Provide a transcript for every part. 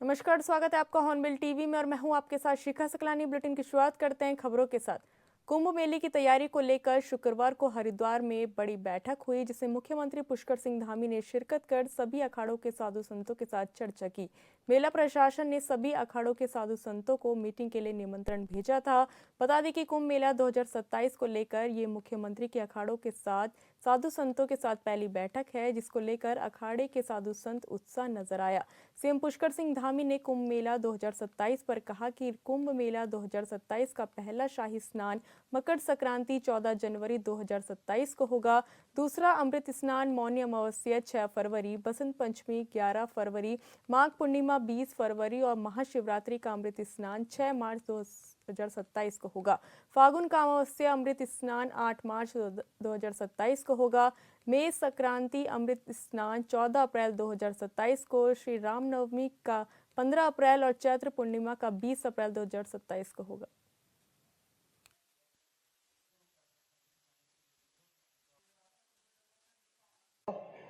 नमस्कार, स्वागत है आपका हॉर्नबिल टीवी में और मैं हूं आपके साथ शिखा सकलानी। बुलेटिन की शुरुआत करते हैं खबरों के साथ। कुंभ मेले की तैयारी को लेकर शुक्रवार को हरिद्वार में बड़ी बैठक हुई, जिसमें मुख्यमंत्री पुष्कर सिंह धामी ने शिरकत कर सभी अखाड़ों के साधु संतों के साथ चर्चा की। मेला प्रशासन ने सभी अखाड़ों के साधु संतों को मीटिंग के लिए निमंत्रण भेजा था। बता दें कि कुंभ मेला 2027 को लेकर ये मुख्यमंत्री के अखाड़ों के साथ साधु संतों के साथ पहली बैठक है, जिसको लेकर अखाड़े के साधु संत उत्साह नजर आया। सीएम पुष्कर सिंह धामी ने कुंभ मेला 2027 पर कहा कि कुंभ मेला 2027 का पहला शाही स्नान मकर संक्रांति 14 जनवरी 2027 को होगा। दूसरा अमृत स्नान मौनी अमावस्या 6 फरवरी, बसंत पंचमी 11 फरवरी, माघ पूर्णिमा 20 फरवरी और महाशिवरात्रि का अमृत स्नान 6 मार्च 2027 को होगा। फागुन का अमावस्या अमृत स्नान 8 मार्च 2027 को होगा। मेष संक्रांति अमृत स्नान 14 अप्रैल 2027 को, श्री रामनवमी का 15 अप्रैल और चैत्र पूर्णिमा का 20 अप्रैल 2027 को होगा।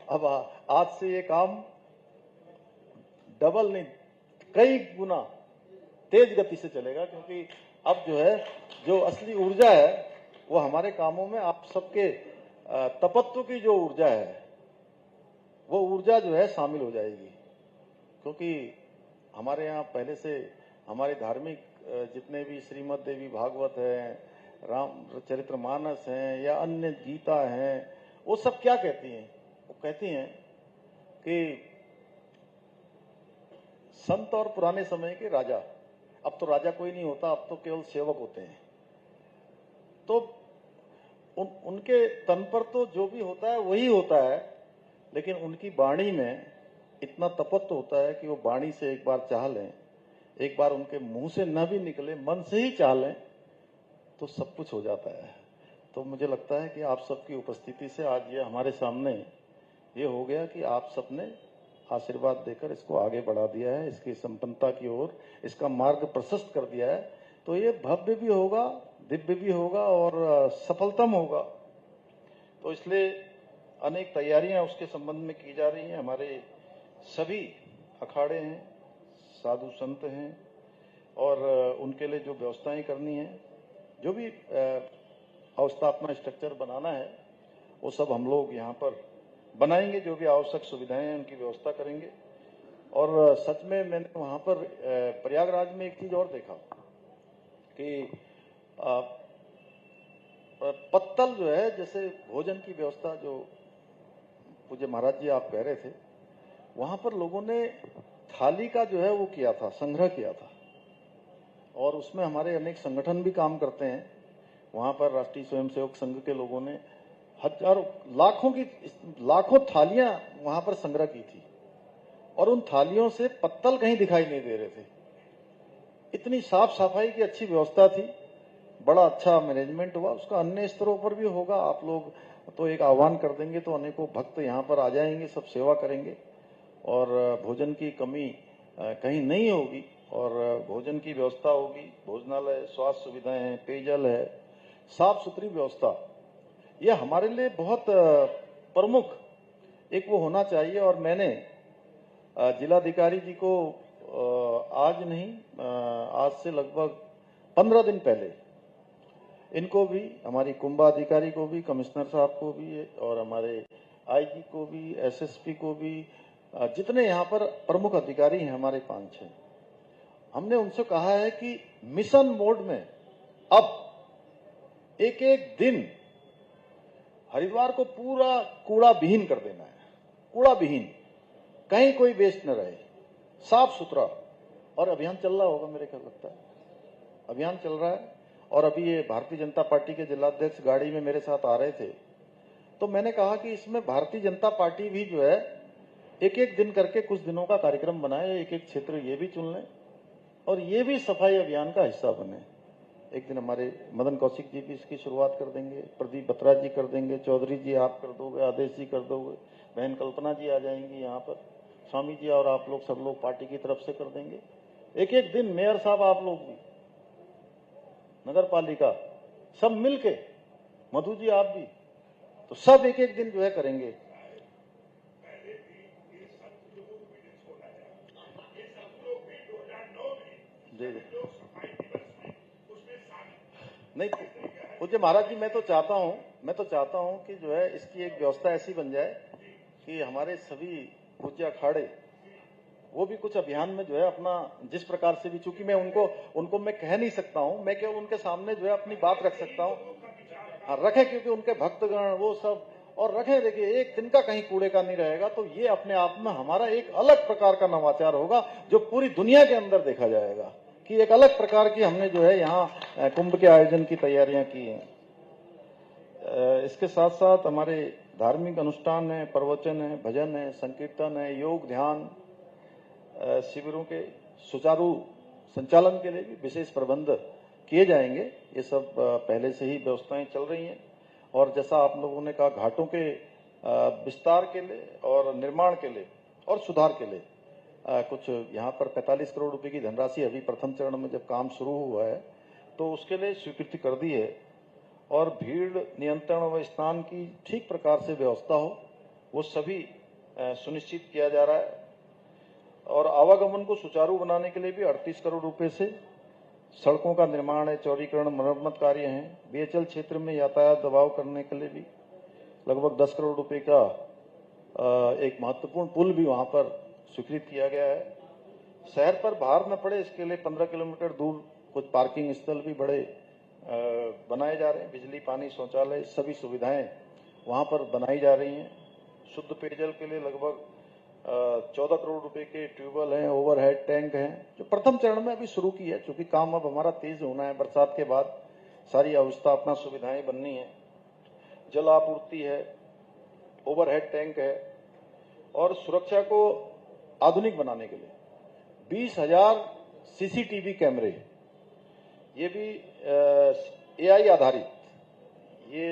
अब आज से ये काम डबल नहीं, कई गुना तेज गति से चलेगा, क्योंकि अब जो है जो असली ऊर्जा है वो हमारे कामों में आप सबके तपत्व की जो ऊर्जा है वो ऊर्जा जो है शामिल हो जाएगी। क्योंकि हमारे यहाँ पहले से हमारे धार्मिक जितने भी श्रीमद् देवी भागवत है, रामचरितमानस हैं या अन्य गीता हैं, वो सब क्या कहती हैं? वो कहती हैं कि संत और पुराने समय के राजा, अब तो राजा कोई नहीं होता, अब तो केवल सेवक होते हैं। तो उनके तन पर तो जो भी होता है वही होता है, लेकिन उनकी वाणी में इतना तपत्व होता है कि वो वाणी से एक बार चाह लें, एक बार उनके मुंह से न भी निकले, मन से ही चाह लें तो सब कुछ हो जाता है। तो मुझे लगता है कि आप सबकी उपस्थिति से आज ये हमारे सामने ये हो गया कि आप सबने आशीर्वाद देकर इसको आगे बढ़ा दिया है, इसकी संपन्नता की ओर इसका मार्ग प्रशस्त कर दिया है। तो ये भव्य भी होगा, दिव्य भी होगा और सफलतम होगा। तो इसलिए अनेक तैयारियां उसके संबंध में की जा रही हैं। हमारे सभी अखाड़े हैं, साधु संत हैं और उनके लिए जो व्यवस्थाएं करनी है, जो भी अवस्थापना स्ट्रक्चर बनाना है, वो सब हम लोग यहाँ पर बनाएंगे। जो भी आवश्यक सुविधाएं हैं उनकी व्यवस्था करेंगे। और सच में मैंने वहाँ पर प्रयागराज में एक चीज और देखा कि पत्तल जो है, जैसे भोजन की व्यवस्था जो पूज्य महाराज जी आप कह रहे थे, वहां पर लोगों ने थाली का जो है वो किया था, संग्रह किया था। और उसमें हमारे अनेक संगठन भी काम करते हैं। वहां पर राष्ट्रीय स्वयंसेवक संघ के लोगों ने हजारों लाखों थालियां वहां पर संग्रह की थी और उन थालियों से पत्तल कहीं दिखाई नहीं दे रहे थे। इतनी साफ सफाई की अच्छी व्यवस्था थी, बड़ा अच्छा मैनेजमेंट हुआ। उसका अन्य स्तरों पर भी होगा। आप लोग तो एक आह्वान कर देंगे तो अनेकों भक्त यहाँ पर आ जाएंगे, सब सेवा करेंगे और भोजन की कमी कहीं नहीं होगी और भोजन की व्यवस्था होगी। भोजनालय, स्वास्थ्य सुविधाएं हैं, पेयजल है, साफ सुथरी व्यवस्था, ये हमारे लिए बहुत प्रमुख एक वो होना चाहिए। और मैंने जिलाधिकारी जी को आज नहीं, आज से लगभग 15 दिन पहले इनको भी, हमारी कुंभाधिकारी को भी, कमिश्नर साहब को भी और हमारे आईजी को भी, एसएसपी को भी, जितने यहाँ पर प्रमुख अधिकारी हैं हमारे 5-6, हमने उनसे कहा है कि मिशन मोड में अब एक एक दिन हरिद्वार को पूरा कूड़ा विहीन कर देना है। कूड़ा विहीन, कहीं कोई वेस्ट न रहे, साफ सुथरा। और अभियान चल रहा होगा, मेरे ख्याल लगता है अभियान चल रहा है। और अभी ये भारतीय जनता पार्टी के जिलाध्यक्ष गाड़ी में मेरे साथ आ रहे थे, तो मैंने कहा कि इसमें भारतीय जनता पार्टी भी जो है एक एक दिन करके कुछ दिनों का कार्यक्रम बनाए, एक एक क्षेत्र ये भी चुन लें और ये भी सफाई अभियान का हिस्सा बने। एक दिन हमारे मदन कौशिक जी भी इसकी शुरुआत कर देंगे, प्रदीप बत्रा जी कर देंगे, चौधरी जी आप कर दोगे, आदेश जी कर दोगे, बहन कल्पना जी आ जाएंगी यहाँ पर, स्वामी जी और आप लोग सब लोग पार्टी की तरफ से कर देंगे। एक एक दिन मेयर साहब, आप लोग भी, नगर पालिका, सब मिलके, मधु जी आप भी, तो सब एक एक दिन जो है करेंगे। जी जी। नहीं पूज्य महाराज जी, मैं तो चाहता हूं कि जो है इसकी एक व्यवस्था ऐसी बन जाए कि हमारे सभी पूज्य अखाड़े वो भी कुछ अभियान में जो है अपना जिस प्रकार से भी, चूंकि मैं उनको मैं कह नहीं सकता हूं, मैं केवल उनके सामने जो है अपनी बात रख सकता हूं। हाँ रखे, क्योंकि उनके भक्तगण वो सब और रखे। देखिए, एक दिन का कहीं कूड़े का नहीं रहेगा, तो ये अपने आप में हमारा एक अलग प्रकार का नवाचार होगा जो पूरी दुनिया के अंदर देखा जाएगा कि एक अलग प्रकार की हमने जो है यहाँ कुंभ के आयोजन की तैयारियां की हैं। इसके साथ साथ हमारे धार्मिक अनुष्ठान है, प्रवचन है, भजन है, संकीर्तन है, योग ध्यान शिविरों के सुचारू संचालन के लिए भी विशेष प्रबंध किए जाएंगे। ये सब पहले से ही व्यवस्थाएं चल रही हैं। और जैसा आप लोगों ने कहा, घाटों के विस्तार के लिए और निर्माण के लिए और सुधार के लिए कुछ यहाँ पर 45 करोड़ रुपए की धनराशि अभी प्रथम चरण में जब काम शुरू हुआ है तो उसके लिए स्वीकृति कर दी है। और भीड़ नियंत्रण व स्नान की ठीक प्रकार से व्यवस्था हो, वो सभी सुनिश्चित किया जा रहा है। और आवागमन को सुचारू बनाने के लिए भी 38 करोड़ रुपए से सड़कों का निर्माण है, चौड़ीकरण, मरम्मत कार्य हैं। बीएचएल क्षेत्र में यातायात दबाव करने के लिए भी लगभग 10 करोड़ रुपए का एक महत्वपूर्ण पुल भी वहां पर स्वीकृत किया गया है। शहर पर भार न पड़े इसके लिए 15 किलोमीटर दूर कुछ पार्किंग स्थल भी बड़े बनाए जा रहे हैं। बिजली, पानी, शौचालय सभी सुविधाएं वहां पर बनाई जा रही हैं। शुद्ध पेयजल के लिए लगभग 14 करोड़ रुपए के ट्यूबवेल हैं, ओवरहेड टैंक हैं, जो प्रथम चरण में अभी शुरू की है। क्योंकि काम अब हमारा तेज होना है, बरसात के बाद सारी अवस्थापना सुविधाएं बननी है। जल आपूर्ति है, ओवरहेड टैंक है। और सुरक्षा को आधुनिक बनाने के लिए 20,000 सीसीटीवी कैमरे, ये भी एआई आधारित ये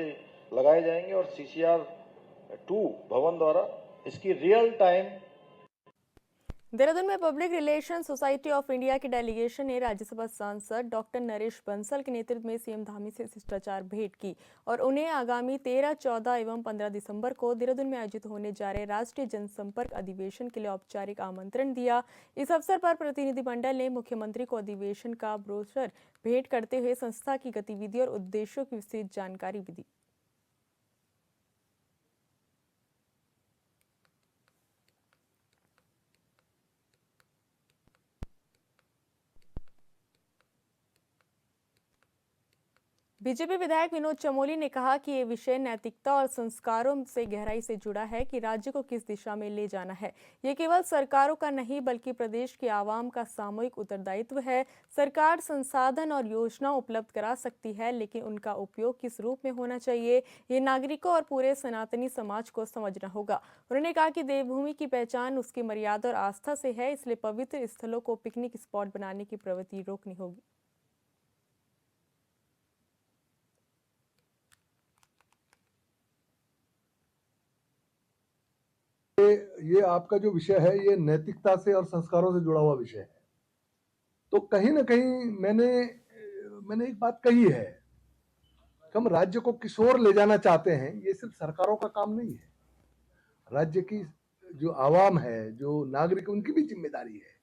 लगाए जाएंगे। और CCR2 भवन द्वारा इसकी रियल टाइम। देहरादून में public relation society of India के डेलीगेशन ने राज्यसभा सांसद डॉक्टर नरेश बंसल के नेतृत्व में सीएम धामी से शिष्टाचार भेंट की और उन्हें आगामी 13, 14 एवं 15 दिसंबर को देहरादून में आयोजित होने जा रहे राष्ट्रीय जनसंपर्क अधिवेशन के लिए औपचारिक आमंत्रण दिया। इस अवसर पर प्रतिनिधिमंडल ने मुख्यमंत्री को अधिवेशन का ब्रोशर भेंट करते हुए संस्था की गतिविधि और उद्देश्यों की विस्तृत जानकारी भी दी। बीजेपी विधायक विनोद चमोली ने कहा कि ये विषय नैतिकता और संस्कारों से गहराई से जुड़ा है कि राज्य को किस दिशा में ले जाना है। ये केवल सरकारों का नहीं बल्कि प्रदेश के आवाम का सामूहिक उत्तरदायित्व है। सरकार संसाधन और योजना उपलब्ध करा सकती है, लेकिन उनका उपयोग किस रूप में होना चाहिए, ये नागरिकों और पूरे सनातनी समाज को समझना होगा। उन्होंने कहा कि देवभूमि की पहचान उसकी मर्यादा और आस्था से है, इसलिए पवित्र स्थलों को पिकनिक स्पॉट बनाने की प्रवृत्ति रोकनी होगी। ये आपका जो विषय है ये नैतिकता से और संस्कारों से जुड़ा हुआ विषय है। तो कहीं ना कहीं मैंने एक बात कही है कि हम राज्य को किस ओर ले जाना चाहते हैं, ये सिर्फ सरकारों का काम नहीं है। राज्य की जो आवाम है, जो नागरिक, उनकी भी जिम्मेदारी है।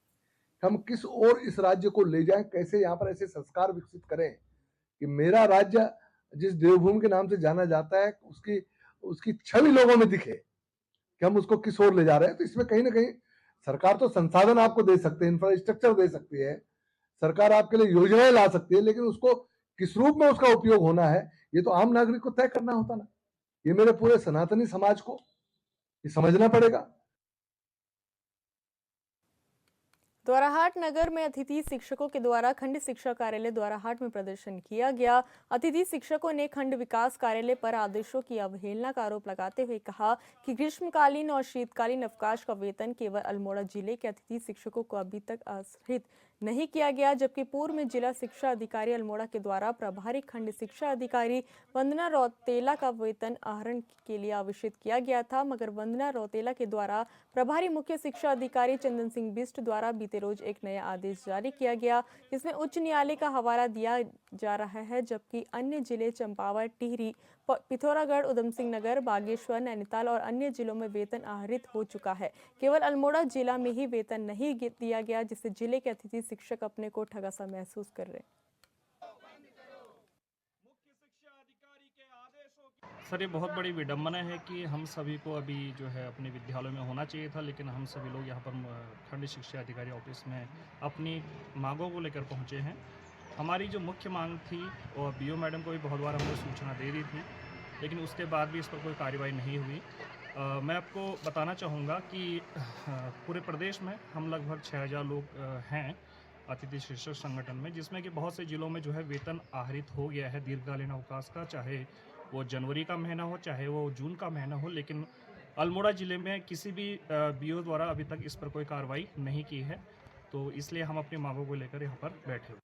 हम किस ओर इस राज्य को ले जाएं, कैसे यहाँ पर ऐसे संस्कार विकसित करें कि मेरा राज्य जिस देवभूमि के नाम से जाना जाता है उसकी छवि लोगों में दिखे कि हम उसको किस ओर ले जा रहे हैं। तो इसमें कहीं ना कहीं सरकार तो संसाधन आपको दे सकते हैं, इंफ्रास्ट्रक्चर दे सकती है, सरकार आपके लिए योजनाएं ला सकती है, लेकिन उसको किस रूप में उसका उपयोग होना है ये तो आम नागरिक को तय करना होता ना। ये मेरे पूरे सनातनी समाज को ये समझना पड़ेगा। द्वाराहाट नगर में अतिथि शिक्षकों के द्वारा खंड शिक्षा कार्यालय द्वाराहाट में प्रदर्शन किया गया। अतिथि शिक्षकों ने खंड विकास कार्यालय पर आदेशों की अवहेलना का आरोप लगाते हुए कहा कि ग्रीष्मकालीन और शीतकालीन अवकाश का वेतन केवल अल्मोड़ा जिले के अतिथि शिक्षकों को अभी तक आश्रित नहीं किया गया, जबकि पूर्व में जिला शिक्षा अधिकारी अल्मोड़ा के द्वारा प्रभारी खंड शिक्षा अधिकारी वंदना रौतेला का वेतन आहरण के लिए आवेशित किया गया था, मगर वंदना रौतेला के द्वारा प्रभारी मुख्य शिक्षा अधिकारी चंदन सिंह बिष्ट द्वारा बीते रोज एक नया आदेश जारी किया गया, जिसमें उच्च न्यायालय का हवाला दिया जा रहा है, जबकि अन्य जिले चंपावत, टिहरी, पिथौरागढ़, उधम सिंह नगर, बागेश्वर, नैनीताल और अन्य जिलों में वेतन आहरित हो चुका है। केवल अल्मोड़ा जिला में ही वेतन नहीं दिया गया, जिससे जिले के अतिथि शिक्षक अपने को ठगा सा महसूस कर रहे हैं। सर, ये बहुत बड़ी विडंबना है कि हम सभी को अभी जो है अपने विद्यालयों में होना चाहिए था, लेकिन हम सभी लोग यहाँ पर खंड शिक्षा अधिकारी ऑफिस में अपनी मांगों को लेकर पहुँचे हैं। हमारी जो मुख्य मांग थी और बीओ मैडम को भी बहुत बार हमने सूचना दे दी थी, लेकिन उसके बाद भी इस पर कोई कार्रवाई नहीं हुई। मैं आपको बताना चाहूँगा कि पूरे प्रदेश में हम लगभग 6000 लोग हैं अतिथि शिक्षक संगठन में, जिसमें कि बहुत से जिलों में जो है वेतन आहरित हो गया है दीर्घकालीन अवकाश का, चाहे वो जनवरी का महीना हो चाहे वो जून का महीना हो, लेकिन अल्मोड़ा ज़िले में किसी भी बीओ द्वारा अभी तक इस पर कोई कार्रवाई नहीं की है। तो इसलिए हम अपनी मांगों को लेकर यहाँ पर बैठे हुए।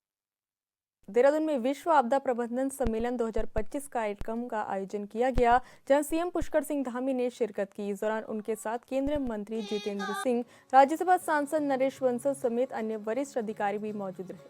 देहरादून में विश्व आपदा प्रबंधन सम्मेलन 2025 कार्यक्रम का आयोजन किया गया, जहां सीएम पुष्कर सिंह धामी ने शिरकत की। इस दौरान उनके साथ केंद्रीय मंत्री जितेंद्र सिंह, राज्यसभा सांसद नरेश बंसल समेत अन्य वरिष्ठ अधिकारी भी मौजूद रहे।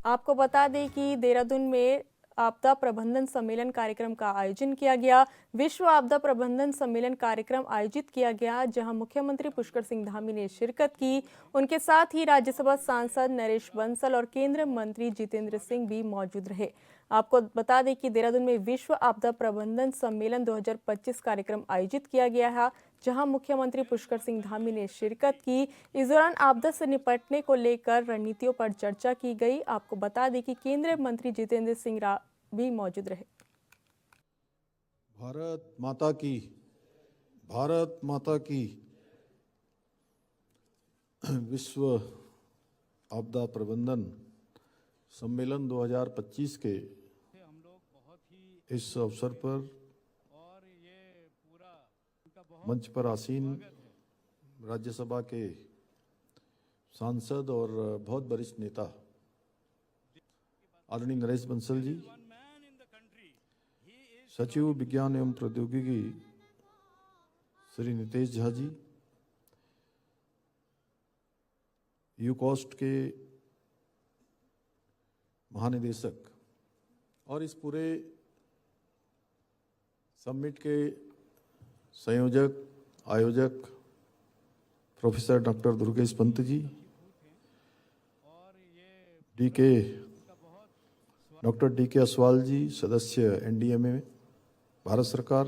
आपको बता दें कि देहरादून में आपदा प्रबंधन सम्मेलन कार्यक्रम का आयोजन किया गया। विश्व आपदा प्रबंधन सम्मेलन कार्यक्रम आयोजित किया गया, जहां मुख्यमंत्री पुष्कर सिंह धामी ने शिरकत की। उनके साथ ही राज्यसभा सांसद नरेश बंसल और केंद्रीय मंत्री जितेंद्र सिंह भी मौजूद रहे। आपको बता दें कि देहरादून में विश्व आपदा प्रबंधन सम्मेलन 2025 कार्यक्रम आयोजित किया गया है, जहां मुख्यमंत्री पुष्कर सिंह धामी ने शिरकत की। इस दौरान आपदा से निपटने को लेकर रणनीतियों पर चर्चा की गई। आपको बता दें कि केंद्रीय मंत्री जितेंद्र सिंह भी मौजूद रहे। भारत माता की विश्व आपदा प्रबंधन सम्मेलन 2025 के इस अवसर पर मंच पर आसीन राज्यसभा के सांसद और बहुत वरिष्ठ नेता आदरणीय नरेश बंसल जी, सचिव विज्ञान एवं प्रौद्योगिकी श्री नितेश झा जी, यूकॉस्ट के महानिदेशक और इस पूरे समिट के संयोजक आयोजक professor doctor Durgesh Pant ji, doctor DK. Aswal जी, सदस्य एनडीएमए भारत सरकार,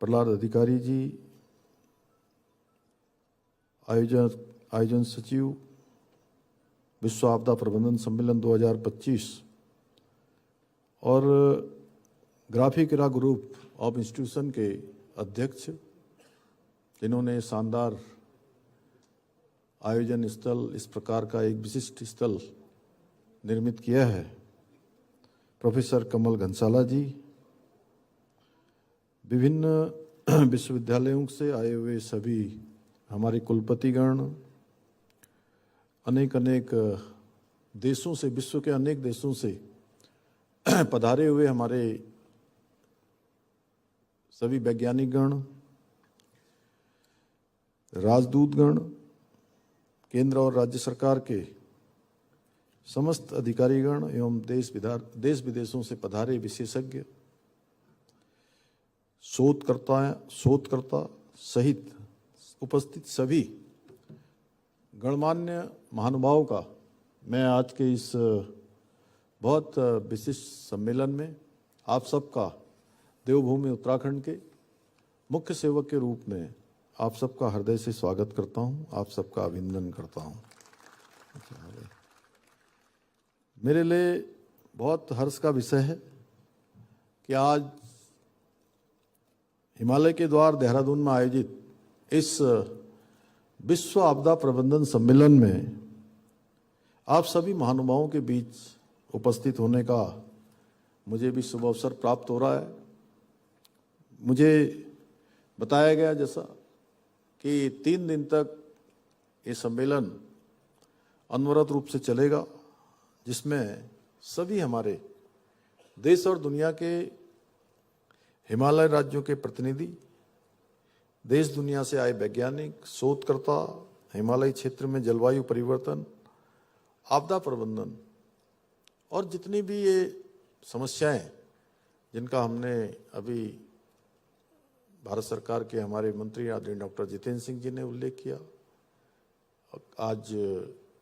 प्रहलाद अधिकारी जी, आयोजन सचिव विश्व आपदा प्रबंधन सम्मेलन 2025 और graphic era group of institution के अध्यक्ष, जिन्होंने शानदार आयोजन स्थल, इस प्रकार का एक विशिष्ट स्थल निर्मित किया है, प्रोफेसर कमल घनसाला जी, विभिन्न विश्वविद्यालयों से आए हुए सभी हमारे कुलपतिगण, अनेक देशों से, विश्व के अनेक देशों से पधारे हुए हमारे सभी वैज्ञानिकगण, राजदूतगण, केंद्र और राज्य सरकार के समस्त अधिकारीगण एवं देश विदेशों से पधारे विशेषज्ञ, शोधकर्ता सहित उपस्थित सभी गणमान्य महानुभावों का मैं आज के इस बहुत विशिष्ट सम्मेलन में आप सबका देवभूमि उत्तराखंड के मुख्य सेवक के रूप में आप सबका हृदय से स्वागत करता हूं, आप सबका अभिनंदन करता हूं। मेरे लिए बहुत हर्ष का विषय है कि आज हिमालय के द्वार देहरादून में आयोजित इस विश्व आपदा प्रबंधन सम्मेलन में आप सभी महानुभावों के बीच उपस्थित होने का मुझे भी शुभ अवसर प्राप्त हो रहा है। मुझे बताया गया जैसा कि 3 दिन तक ये सम्मेलन अनवरत रूप से चलेगा, जिसमें सभी हमारे देश और दुनिया के हिमालय राज्यों के प्रतिनिधि, देश दुनिया से आए वैज्ञानिक, शोधकर्ता हिमालय क्षेत्र में जलवायु परिवर्तन, आपदा प्रबंधन और जितनी भी ये समस्याएं जिनका हमने अभी भारत सरकार के हमारे मंत्री आदरणीय डॉक्टर जितेंद्र सिंह जी ने उल्लेख किया, आज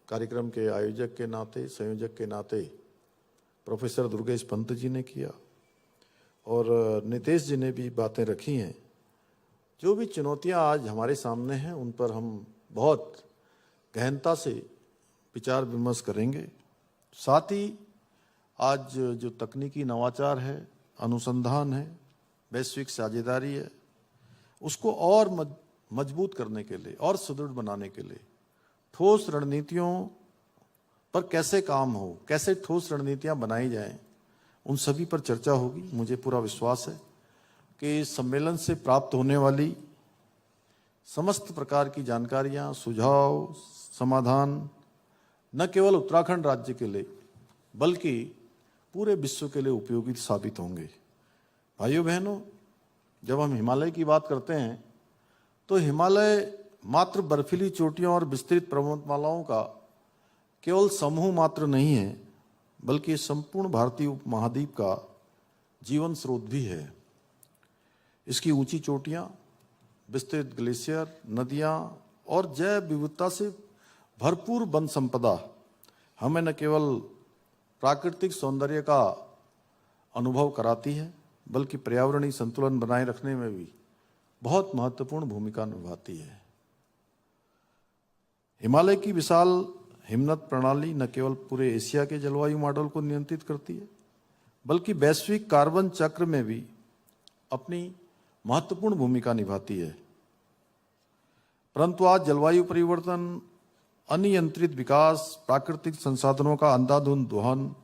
कार्यक्रम के आयोजक के नाते, संयोजक के नाते प्रोफेसर दुर्गेश पंत जी ने किया और नितेश जी ने भी बातें रखी हैं। जो भी चुनौतियां आज हमारे सामने हैं उन पर हम बहुत गहनता से विचार विमर्श करेंगे। साथ ही आज जो तकनीकी नवाचार है, अनुसंधान है, वैश्विक साझेदारी है, उसको और मजबूत करने के लिए और सुदृढ़ बनाने के लिए ठोस रणनीतियों पर कैसे काम हो, कैसे ठोस रणनीतियां बनाई जाएं, उन सभी पर चर्चा होगी। मुझे पूरा विश्वास है कि इस सम्मेलन से प्राप्त होने वाली समस्त प्रकार की जानकारियां, सुझाव, समाधान न केवल उत्तराखंड राज्य के लिए बल्कि पूरे विश्व के लिए उपयोगी साबित होंगे। भाइयों बहनों, जब हम हिमालय की बात करते हैं तो हिमालय मात्र बर्फीली चोटियों और विस्तृत पर्वतमालाओं का केवल समूह मात्र नहीं है, बल्कि संपूर्ण भारतीय उपमहाद्वीप का जीवन स्रोत भी है। इसकी ऊंची चोटियां, विस्तृत ग्लेशियर, नदियां और जैव विविधता से भरपूर वन संपदा हमें न केवल प्राकृतिक सौंदर्य का अनुभव कराती है, बल्कि पर्यावरणीय संतुलन बनाए रखने में भी बहुत महत्वपूर्ण भूमिका निभाती है। हिमालय की विशाल हिमनद प्रणाली न केवल पूरे एशिया के जलवायु मॉडल को नियंत्रित करती है, बल्कि वैश्विक कार्बन चक्र में भी अपनी महत्वपूर्ण भूमिका निभाती है। परंतु आज जलवायु परिवर्तन, अनियंत्रित विकास, प्राकृतिक संसाधनों का अंधाधुंध दोहन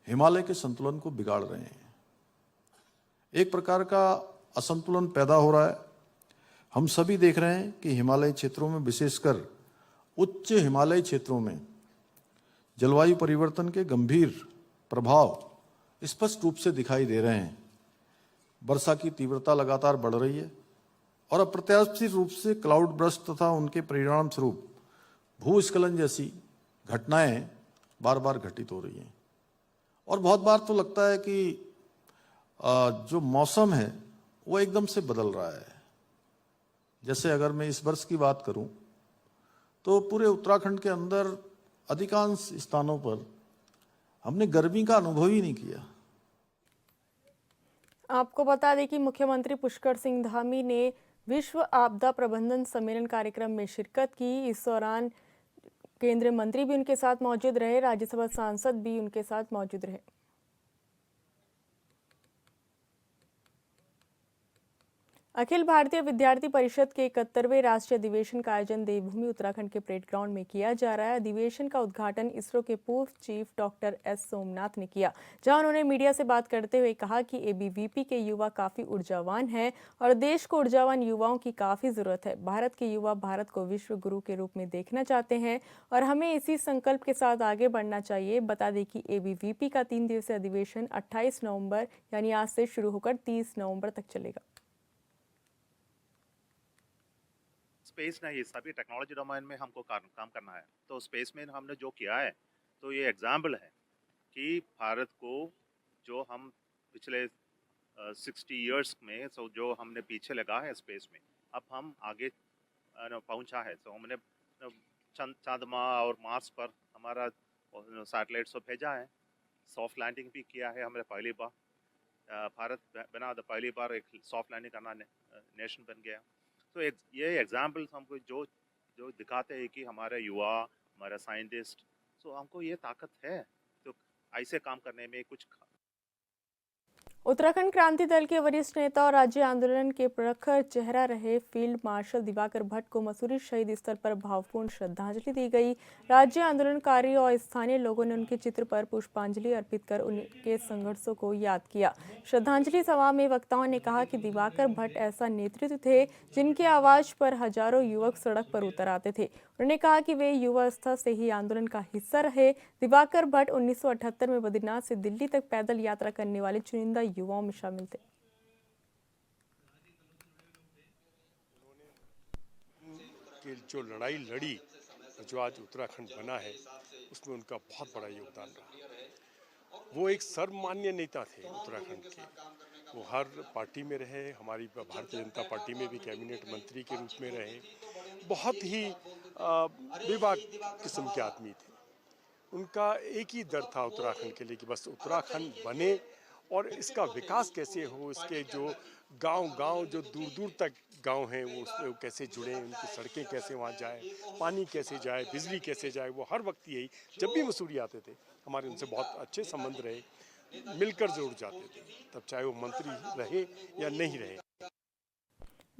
हिमालय के संतुलन को बिगाड़ रहे हैं। एक प्रकार का असंतुलन पैदा हो रहा है। हम सभी देख रहे हैं कि हिमालय क्षेत्रों में, विशेषकर उच्च हिमालय क्षेत्रों में जलवायु परिवर्तन के गंभीर प्रभाव स्पष्ट रूप से दिखाई दे रहे हैं। वर्षा की तीव्रता लगातार बढ़ रही है और अप्रत्याशित रूप से क्लाउड बर्स्ट तथा उनके परिणाम स्वरूप भूस्खलन जैसी घटनाएं बार बार घटित हो रही हैं। और बहुत बार तो लगता है कि जो मौसम है वो एकदम से बदल रहा है। जैसे अगर मैं इस वर्ष की बात करूं तो पूरे उत्तराखंड के अंदर अधिकांश स्थानों पर हमने गर्मी का अनुभव ही नहीं किया। आपको बता दें कि मुख्यमंत्री पुष्कर सिंह धामी ने विश्व आपदा प्रबंधन सम्मेलन कार्यक्रम में शिरकत की। इस दौरान केंद्रीय मंत्री भी उनके साथ मौजूद रहे, राज्यसभा सांसद भी उनके साथ मौजूद रहे। अखिल भारतीय विद्यार्थी परिषद के 71वें राष्ट्रीय अधिवेशन का आयोजन देवभूमि उत्तराखंड के परेड ग्राउंड में किया जा रहा है। अधिवेशन का उद्घाटन इसरो के पूर्व चीफ डॉक्टर एस सोमनाथ ने किया, जहां उन्होंने मीडिया से बात करते हुए कहा कि एबीवीपी के युवा काफी ऊर्जावान हैं और देश को ऊर्जावान युवाओं की काफी जरूरत है। भारत के युवा भारत को विश्व गुरु के रूप में देखना चाहते हैं और हमें इसी संकल्प के साथ आगे बढ़ना चाहिए। बता दें कि एबीवीपी का 3 दिवसीय अधिवेशन 28 नवंबर यानी आज से शुरू होकर 30 नवंबर तक चलेगा। स्पेस नहीं, सभी टेक्नोलॉजी डोमेन में हमको काम करना है। तो स्पेस में हमने जो किया है तो ये एग्जाम्पल है कि भारत को जो हम पिछले 60 इयर्स में जो हमने पीछे लगा है स्पेस में, अब हम आगे पहुंचा है। तो हमने चंद्रमा और मार्स पर हमारा सैटेलाइट्स भेजा है, सॉफ्ट लैंडिंग भी किया है हमने पहली बार। भारत बना पहली बार एक सॉफ्ट लैंडिंग करना नेशन बन गया। तो ये एग्जाम्पल्स हमको जो दिखाते हैं कि हमारे युवा, हमारे साइंटिस्ट, तो हमको ये ताकत है तो ऐसे काम करने में कुछ। उत्तराखंड क्रांति दल के वरिष्ठ नेता और राज्य आंदोलन के प्रखर चेहरा रहे फील्ड मार्शल दिवाकर भट्ट को मसूरी शहीद स्थल पर भावपूर्ण श्रद्धांजलि दी गई। राज्य आंदोलनकारी और स्थानीय लोगों ने उनके चित्र पर पुष्पांजलि अर्पित कर उनके संघर्षों को याद किया। श्रद्धांजलि सभा में वक्ताओं ने कहा कि दिवाकर भट्ट ऐसा नेतृत्व थे जिनके आवाज पर हजारों युवक सड़क पर उतर आते थे। उन्होंने कहा कि वे युवावस्था से ही आंदोलन का हिस्सा रहे। दिवाकर भट्ट 1978 में बद्रीनाथ से दिल्ली तक पैदल यात्रा करने वाले चुनिंदा युवाओं में शामिल थे। के जो लड़ाई लड़ी, जो आज उत्तराखंड बना है, उसमें उनका बहुत बड़ा योगदान रहा। वो एक सर्वमान्य नेता थे उत्तराखंड के। वो हर पार्टी में रहे, हमारी भारतीय जनता पार्टी में भी कैबिनेट मंत्री के रूप में रहे। बहुत ही बेबाक किस्म के आदमी थे। उनका एक ही डर था उत्तराखंड के लिए कि बस उत्तराखंड बने और इसका विकास कैसे हो, इसके जो गांव जो दूर दूर तक गांव हैं वो कैसे जुड़े, उनकी सड़कें कैसे वहाँ जाए, पानी कैसे जाए, बिजली कैसे जाए। वो हर वक्त यही, जब भी मसूरी आते थे हमारे उनसे बहुत अच्छे संबंध रहे, मिलकर जरूर जाते थे, तब चाहे वो मंत्री रहे या नहीं रहे।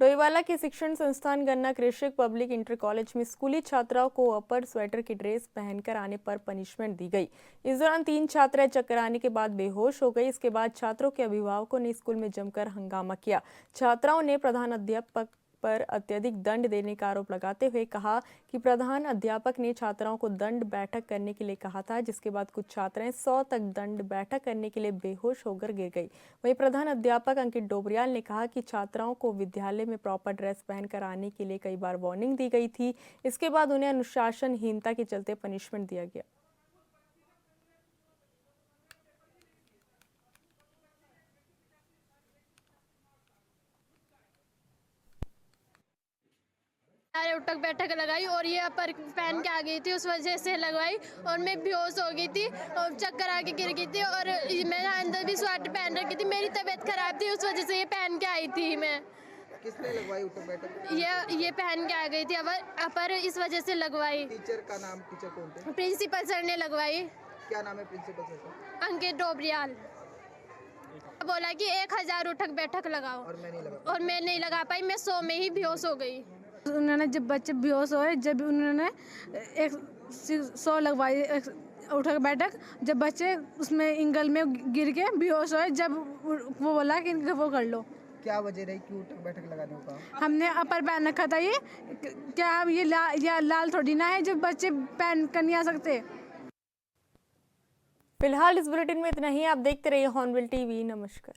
डोईवाला के शिक्षण संस्थान गन्ना कृषक पब्लिक इंटर कॉलेज में स्कूली छात्राओं को अपर स्वेटर की ड्रेस पहनकर आने पर पनिशमेंट दी गई। इस दौरान 3 छात्राएं चक्कर आने के बाद बेहोश हो गई। इसके बाद छात्रों के अभिभावकों ने स्कूल में जमकर हंगामा किया। छात्राओं ने प्रधान अध्यापक पर अत्यधिक दंड देने का आरोप लगाते हुए कहा कि प्रधान अध्यापक ने छात्राओं को दंड बैठक करने के लिए कहा था, जिसके बाद कुछ छात्राएं 100 तक दंड बैठक करने के लिए बेहोश होकर गिर गई। वहीं प्रधान अध्यापक अंकित डोबरियाल ने कहा कि छात्राओं को विद्यालय में प्रॉपर ड्रेस पहनकर आने के लिए कई बार वार्निंग दी गई थी। इसके बाद उन्हें अनुशासनहीनता के चलते पनिशमेंट दिया गया। उठक बैठक लगाई और ये अपर पहन के आ गई थी, उस वजह से लगवाई और मैं बेहोश हो गई थी और चक्कर आके गिर गई थी और मैंने अंदर भी स्वेटर पहन रखी थी। मेरी तबीयत खराब थी, उस वजह से ये पहन के आई थी मैं। किसने लगवाई उठक बैठक? ये पहन के आ गई थी अपर, इस वजह से लगवाई। टीचर का नाम, टीचर कौन थे? प्रिंसिपल सर ने लगवाई। क्या नाम है प्रिंसिपल सर का? अंकित डोबरियाल। बोला कि 1000 उठक बैठक लगाओ और मैं नहीं लगा पाई। मैं 100 में ही बेहोश हो गई। उन्होंने जब बच्चे बेहोश हुए, जब उन्होंने 100 लगवाई उठक बैठक, जब बच्चे उसमें इंगल में गिर के बेहोश हुए, जब वो बोला कि इनका वो कर लो। क्या वजह रही क्यों उठक बैठक लगाने का? हमने अपर पहन रखा था। ये क्या ये लाल थोड़ी ना है जब बच्चे पहन कर नहीं आ सकते। फिलहाल इस बुलेटिन में इतना ही। आप देखते रहिए हॉर्नबिल टीवी। नमस्कार।